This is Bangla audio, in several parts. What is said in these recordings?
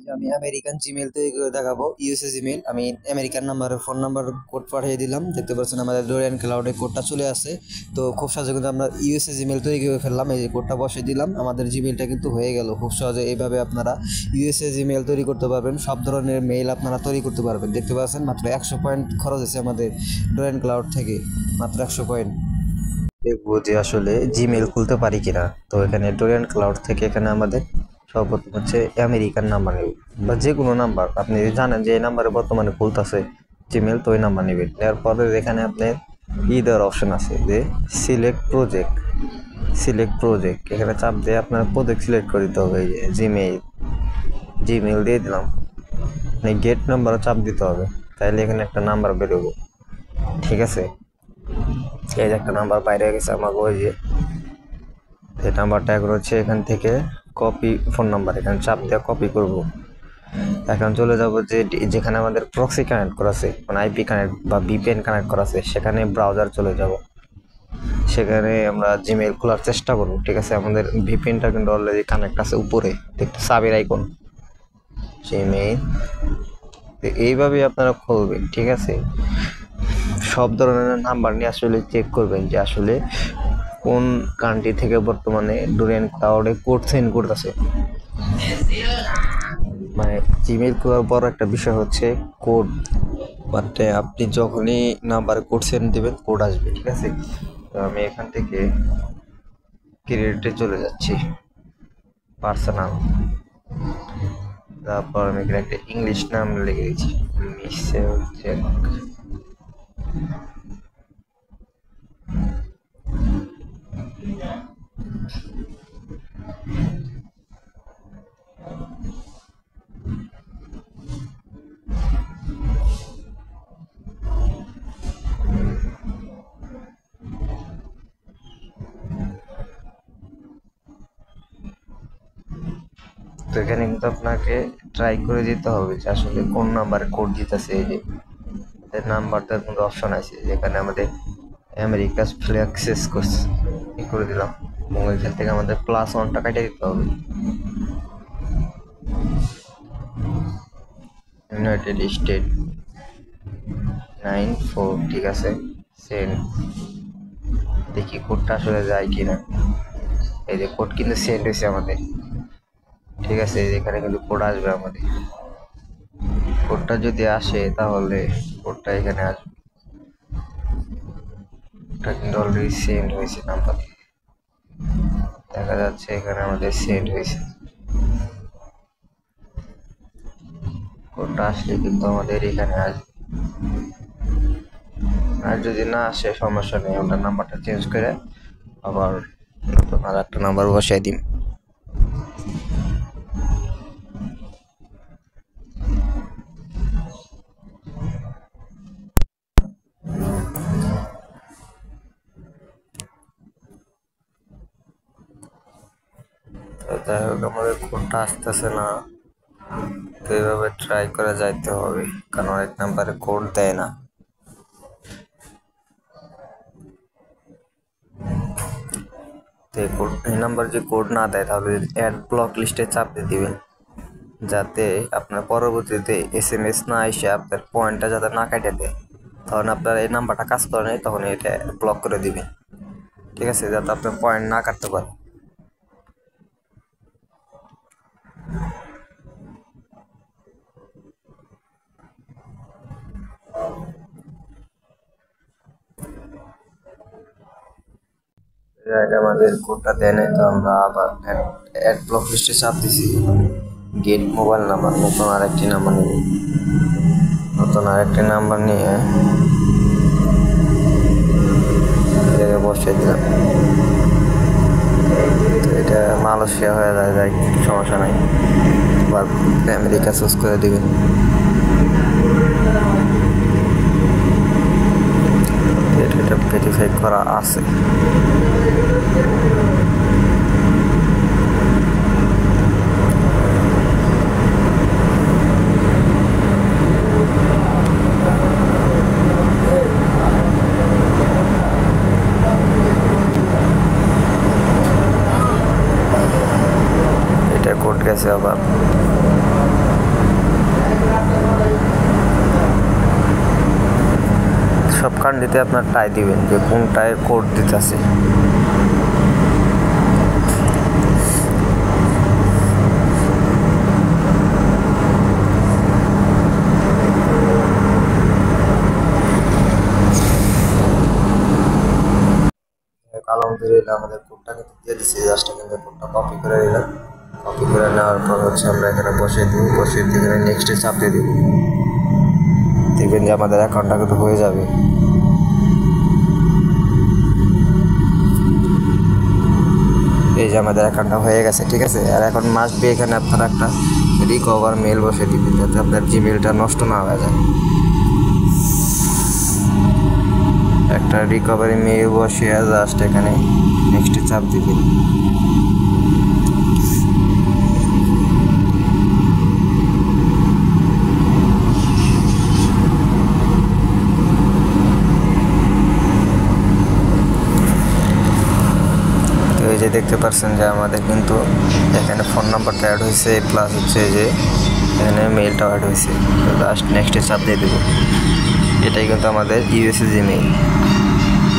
যে আমি আমেরিকান জিমেল তৈরি করে দেখাবো। ইউএসএ জিমেল আমি আমেরিকান নাম্বারে ফোন নাম্বার কোড পাঠিয়ে দিলাম। দেখতে পাচ্ছেন আমাদের ডোরিয়ান ক্লাউডে কোডটা চলে আসে। তো খুব সহজে কিন্তু আমরা ইউএসএ জিমেল তৈরি করে ফেললাম। এই যে কোডটা বসিয়ে দিলাম, আমাদের জিমেলটা কিন্তু হয়ে গেল। খুব সহজে এইভাবে আপনারা ইউএসএ জিমেল তৈরি করতে পারবেন। সব ধরনের মেইল আপনারা তৈরি করতে পারবেন। দেখতে পাচ্ছেন মাত্র 100 পয়েন্ট খরচ হয়েছে আমাদের ডোরিয়ান ক্লাউড থেকে, মাত্র 100 পয়েন্ট। দেখবো যে আসলে জিমেল খুলতে পারি কিনা। তো এখানে ডোরিয়ান ক্লাউড থেকে এখানে আমাদের সর্বপ্রথম হচ্ছে আমেরিকান নাম্বার নেব, বা যে কোনো নাম্বার আপনি জানেন যে এই নাম্বারে বর্তমানে খুলতেছে জিমেল, তো ওই নাম্বার নেবেন। এরপরে এখানে আপনার দেওয়ার অপশন আছে যে সিলেক্ট প্রজেক্ট, এখানে চাপ দিয়ে আপনার প্রজেক্ট সিলেক্ট করে দিতে হবে। এই যে জিমেল দিয়ে দিলাম, গেট নাম্বারও চাপ দিতে হবে, তাইলে এখানে একটা নাম্বার বেরোবো। ঠিক আছে, এই যে একটা নাম্বার বাইরে গেছে আমাকে, ওই যে এই নাম্বারটা এখন হচ্ছে এখান থেকে কপি ফোন নাম্বার, এখানে চাপ দিয়ে কপি করব। এখন চলে যাব যে যেখানে আমাদের প্রক্সি কানেক্ট করা আছে, মানে আইপি কানেক্ট বা ভিপিএন কানেক্ট করা আছে, সেখানে ব্রাউজার চলে যাব। সেখানে আমরা জিমেল খোলার চেষ্টা করব। ঠিক আছে, আমাদের ভিপিএনটা কিন্তু অলরেডি কানেক্ট আছে উপরে, দেখতে সাবের আইকন জিমেল। এইভাবে আপনারা খুলবেন। ঠিক আছে, সব ধরনের নাম্বার নিয়ে আসলে চেক করবেন যে আসলে কোন কান্ট্রি থেকে বর্তমানে ডোরিয়ান ক্লাউডে কোড সেন্ড করতেছে। মানে জিমেল খোলার বড় একটা বিষয় হচ্ছে কোড, মানে আপনি যখনই নাম্বারে কোড সেন্ড দেবেন কোড আসবে। ঠিক আছে, তো আমি এখান থেকে ক্রিয়েটে চলে যাচ্ছি, পার্সোনাল। তারপর আমি এখানে একটা ইংলিশ নাম লিখে দিচ্ছি, মিশেল চেক। তো এখানে কিন্তু আপনাকে ট্রাই করে দিতে হবে যে আসলে কোন নাম্বারে কোড দিতেছে। এই যে নাম্বারটার কিন্তু অপশন আছে, যেখানে আমাদের আমেরিকাস ফ্লেক্সেস করছে করে দিলাম, এবং এখান থেকে আমাদের +1টা কেটে দিতে হবে, ইউনাইটেড স্টেট 94। ঠিক আছে, সেন্ড। দেখি কোডটা আসলে যায় কিনা। এই যে কোড কিন্তু সেন্ড হয়েছে আমাদের। ঠিক আছে, এখানে কিন্তু কোড আসবে আমাদের। কোডটা যদি আসে তাহলে কোডটা এখানে আসবে। এটা কিন্তু অলরেডি সেন্ড হয়েছে নাম্বার, দেখা যাচ্ছে এখানে আমাদের সেন্ড হয়েছে। কোডটা আসলে কিন্তু আমাদের এখানে আসবে, আর যদি না আসে সমস্যা নেই, আমরা নাম্বারটা চেঞ্জ করে আবার নতুন আর একটা নাম্বার বসাই দিন। যাই হোক, আমাদের কোডটা আসতেছে না, তো এইভাবে ট্রাই করে যাইতে হবে, কারণ অনেক নাম্বারে কোড দেয় না। এই নাম্বার যে কোড না দেয় তাহলে অ্যাড ব্লক লিস্টে চাপ দিয়ে দিবেন, যাতে আপনার পরবর্তীতে SMS না এসে আপনার পয়েন্টটা যাতে না কেটে দেয়। তখন আপনার এই নাম্বারটা কাজ করে নেই, তখন এটা ব্লক করে দিবেন। ঠিক আছে, যাতে আপনার পয়েন্ট না কাটতে পারে। আমাদের কোডটা দেয় নাই, তো আমরা আবার অ্যাড ব্লক লিস্টে চাপ দিছি। গেট মোবাইল নাম্বার, নতুন আরেকটি নাম্বার নিব, নতুন আরেকটি নাম্বার নিয়ে জায়গায় বসিয়ে দিলাম। তো এটা মালয়েশিয়া হয়ে যায়, সমস্যা নাই, আবার আমেরিকা চুজ করে দিবেন। এটা ভেরিফাই করা আছে। এটা কোড গেছে আবার। কান্ডিতে আপনার টাই দিবেন যে কোন টায়ের কোড দিতেছে। আলহামদুলিল্লাহ আমাদের কোডটা কিন্তু দিয়ে দিচ্ছি, জাস্ট কিন্তু কোডটা কপি করে দিলাম। কপি করে নেওয়ার পর হচ্ছে আমরা এখানে বসিয়ে দিব, বসিয়ে দিয়ে এখানে নেক্সটে চাপ দিয়ে দিব। দেখবেন যে আমাদের অ্যাকাউন্টটা কিন্তু হয়ে যাবে। এই যে আমাদের অ্যাকাউন্টটা হয়ে গেছে, ঠিক আছে। আর এখন মাস্ট বি এখানে আপনারা একটা রিকভার মেল বসিয়ে দিবেন যাতে আপনার জিমেলটা নষ্ট না হয়ে যায়। একটা রিকভারি মেল বসিয়ে জাস্ট এখানে নেক্সটে চাপ দিবেন। এই যে দেখতে পাচ্ছেন যে আমাদের কিন্তু এখানে ফোন নাম্বারটা অ্যাড হয়েছে, প্লাস হচ্ছে যে এখানে মেলটাও অ্যাড হয়েছে। লাস্ট নেক্সটে চাপ দিয়ে দেবো। এটাই কিন্তু আমাদের ইউএসএ জিমেইল,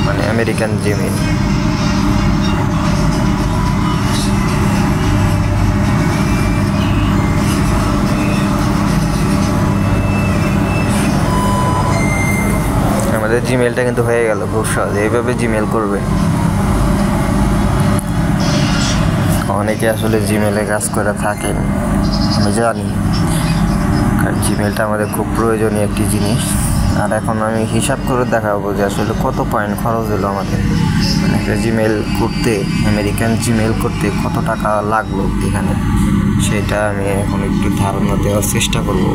মানে আমেরিকান জিমেইল। আমাদের জিমেইলটা কিন্তু হয়ে গেল খুব সহজে। এইভাবে জিমেইল করবে। অনেকে আসলে জিমেইলে কাজ করে থাকেন, আমি জানি, কারণ জিমেইলটা আমাদের খুব প্রয়োজনীয় একটি জিনিস। আর এখন আমি হিসাব করে দেখাবো যে আসলে কত পয়েন্ট খরচ হলো আমাদের, মানে একটা জিমেইল করতে, আমেরিকান জিমেইল করতে কত টাকা লাগলো এখানে, সেটা আমি এখন একটু ধারণা দেওয়ার চেষ্টা করবো।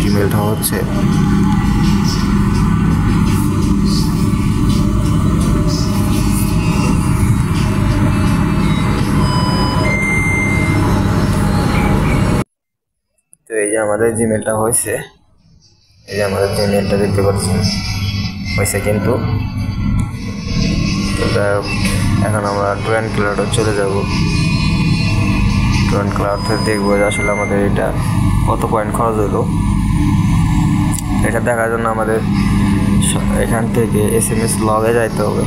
জিমেইলটা হচ্ছে তো এই যে আমাদের জিমেলটা হয়েছে, এই যে আমাদের জিমেলটা দেখতে পাচ্ছেন হয়েছে কিন্তু। এখন আমরা ড্রয়িং ক্লাউডে চলে যাব। ড্রয়িং ক্লাউড থেকে দেখবো যে আসলে আমাদের এটা কত পয়েন্ট খরচ হলো। এটা দেখার জন্য আমাদের এখান থেকে SMS লগে যাইতে হবে।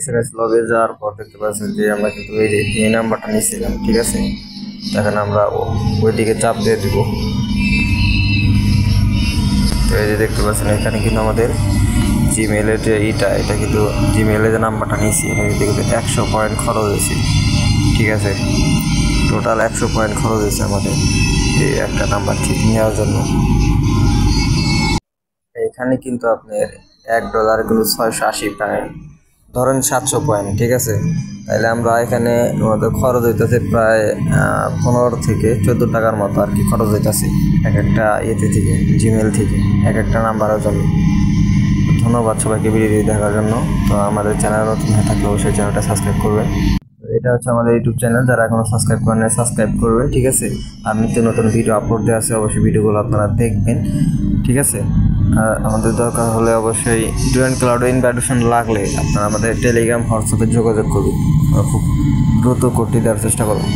SMS লগে যাওয়ার পর দেখতে পাচ্ছেন যে আমরা কিন্তু এই নাম্বারটা নিয়েছিলাম, ঠিক আছে। এখন আমরা ওইদিকে চাপ দিয়ে দিব। তো এই যে দেখতে পাচ্ছেন এখানে কিন্তু আমাদের জিমেইলের যে এটা কিন্তু জিমেইলের যে নাম্বারটা নিয়েছি এটা কিন্তু 100 পয়েন্ট খরচ হয়েছে, ঠিক আছে। টোটাল 100 পয়েন্ট খরচ হয়েছে আমাদের এই একটা নাম্বার ঠিক নেওয়ার জন্য। এখানে কিন্তু আপনার $1 কিন্তু 680 পয়েন্ট, ধরেন 700 পয়েন্ট, ঠিক আছে। তাহলে আমরা এখানে আমাদের খরচ হইতেছে প্রায় 15 থেকে 14 টাকার মতো আর কি খরচ হইতেছে এক একটা ইয়েতে থেকে, জিমেল থেকে এক একটা নাম্বারের জন্য। ধন্যবাদ সবাইকে ভিডিও দেখার জন্য। তো আমাদের চ্যানেল নতুন হয়ে থাকলে অবশ্যই চ্যানেলটা সাবস্ক্রাইব করবেন। এটা হচ্ছে আমাদের ইউটিউব চ্যানেল, যারা এখনও সাবস্ক্রাইব করেন সাবস্ক্রাইব করবে, ঠিক আছে। আর নিত্য নতুন ভিডিও আপলোড দেওয়া আছে, অবশ্যই ভিডিওগুলো আপনারা দেখবেন, ঠিক আছে। আর আমাদের দরকার হলে অবশ্যই ড্রয়িং ক্লাউড ইনভাইটেশন লাগলে আপনারা আমাদের টেলিগ্রাম, হোয়াটসঅ্যাপে যোগাযোগ করুন। খুব দ্রুত করতে দেওয়ার চেষ্টা করুন।